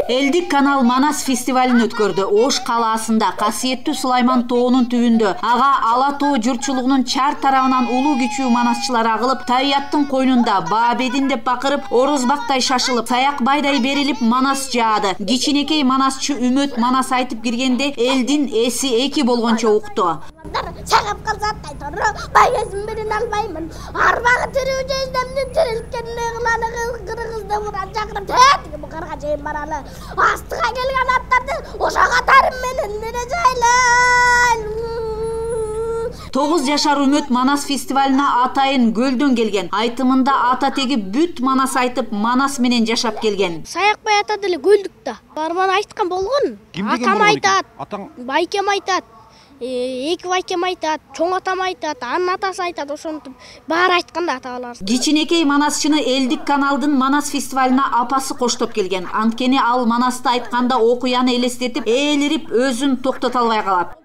Элдик канал Манас фестивалин өткөрдү. Ош калаасында касиеттүү Сулайман тоонун түбүндө ага Ала тоо журтчулугунун чар тарабынан улуу күчүү манасчылар агылып, табияттын койнунда Баабедин деп бакырып, орозбактай шашылып, саякбайдай берилип манас жаады. Кичинекей манасчы Үмөт манас айтып киргенде элдин эси эки болгончо укту. Чагып калса кайтара, байгесин менен албаймын. Арбагы тирүү жездемдин тирилткенне кыланы кыргызды муран чакырып, тетиги букарга чейин баралы. Астыга келген аттарды ошо катарым менен эле жайлайм. 9 жашар Үмөт Манас фестивалына атайын Көлдөн келген. Айтымында ата теги бүт манас айтып, манас менен жашап келген. Саякбай ата деле Көлдүктө. Барман айткан болгон. Атам айтат, байкем айтат. Эки байкем айтат, чоң атам айтат, анын атасы айтат, ошентип баары айтканда аталар. Кичинекей манасчыны Элдик каналдын Манас фестивалына апасы коштоп келген. Анткени ал манасты айтканда окуяны элестетип, ээлирип өзүн токтото албай калат.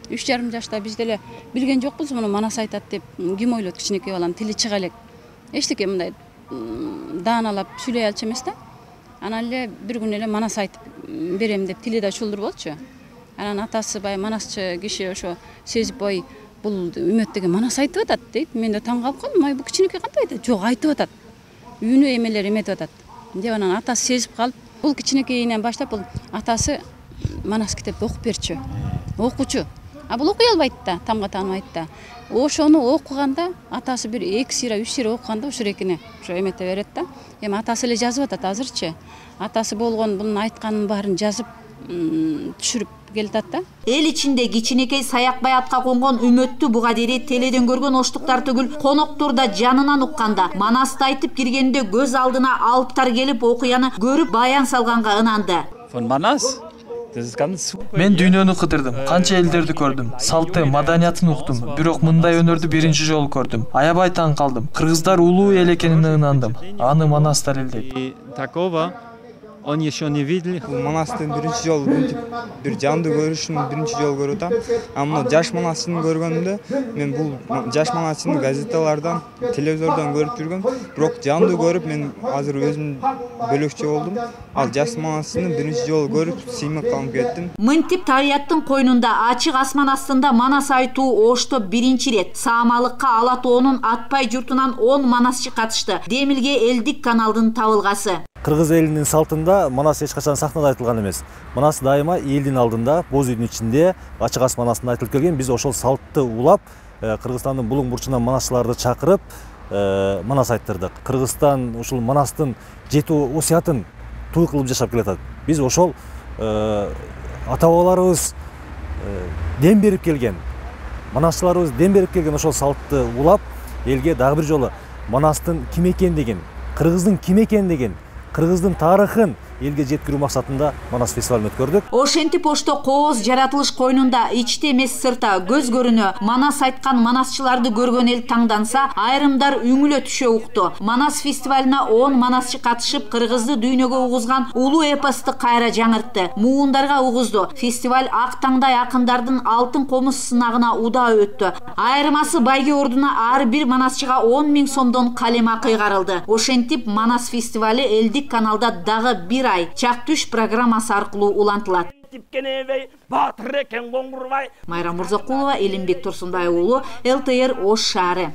3,5 жашта биз деле билген жокпуз муну манас айтат деп. Ким ойлойт кичинекей баланын тили чыга элек. Эчтеке мындай дааналап сүйлөй алчу эмес да. Анан эле бир күн эле манас айтып берем деп тили да чулдур болчу. Анан атасы бай манасчы киши ошо сезип, ой, бул Үмөт деген манас айтып атат дейт. Мен да таң калып калдым. Ай, бул кичинекей кантип айтат? Жок, айтып атат. Үнү эмелер эметип атат. Деп анан атасы сезип калып, бул кичинекейинен баштап бул атасы манас китепти окуп берчү. Окучу. А бул окуй албайт да, тамга тааныбайт да. Ошону окуганда атасы бир 2 сыйра 3 сыйра окуганда ошо экине ошо эмете берет да. Эми атасы эле жазып атат азырчы. Атасы болгон бунун айтканын баарын жазып түшүрүп келатат да. Эл ичинде кичинекей Саякбай атка конгон Үмөттү буга дейин теледен көргөн оштуктар түгүл, коноктор да жанынан укканда, манасты айтып киргенде көз алдына алыптар келип окуяны көрүп баян салганга ынанды. Мен дүйнөнү кыдырдым, канча элдерди көрдүм, салты, маданиятын уктум, бирок мындай өнөрдү биринчи жолу көрдүм. Аябай таң калдым. Кыргыздар улуу эл экенине ынандым. Аны манас далилдейт. Он еще не видели. Манастын биринчи жолу бир жанды көрүшүн биринчи жолу көрүп атам. Амма жаш манасчыны көргөндө мен бул жаш манасчыны газеталардан, телевизордон көрүп жүргөм. Бирок жанды көрүп мен азыр өзүм бөлөкчө болдум. Ал жаш манасчыны биринчи жолу көрүп сыймык калып кеттим. Мынтип табияттын койнунда ачык асман астында манас айтуу Ошто биринчи рет. Саамалыкка Ала тоонун Атпай журтунан 10 манасчы катышты. Демилге Элдик каналдын табылгасы. Кыргыз элинин салтында манас эч качан сахнада айтылган эмес. Манас дайыма элдин алдында, боз үйдүн ичинде, ачык асман астында айтылып келген. Биз ошол салтты улап, Кыргызстандын булуң бурчунан манасчыларды чакырып, манас айттырдык. Кыргызстан ушул манастын жетүү осуятын туй кылып жашап келатат. Биз ошол ата бабаларыбыз дем берип келген, манасчыларыбыз дем берип келген ошол салтты улап, элге дагы бир жолу манастын ким экендигин, кыргыздын ким экендигин, кыргыздын тарыхын элге жеткирүү максатында Манас фестивалын өткөрдүк. Ошентип Ошто кооз жаратылыш койнунда ичте эмес сырта көз көрүнө манас айткан манасчыларды көргөн эл таңданса, айрымдар үңүлө түшө укту. Манас фестивалына 10 манасчы катышып, кыргызды дүйнөгө угузган улуу эпосту кайра жаңыртты. Муундарга угузду. Фестиваль ак таңдай акындардын алтын комуз сынагына удаа өттү. Айрымасы байге ордуна ар бир манасчыга 10 000 сомдон калем акы кыйгарылды. Ошентип Манас фестивали Элдик каналда дагы бир ай чак түш программасы аркылуу улантылат. Майра Мурзакулова, Элимбек Турсунбай уулу, ЛТР Ош шаары.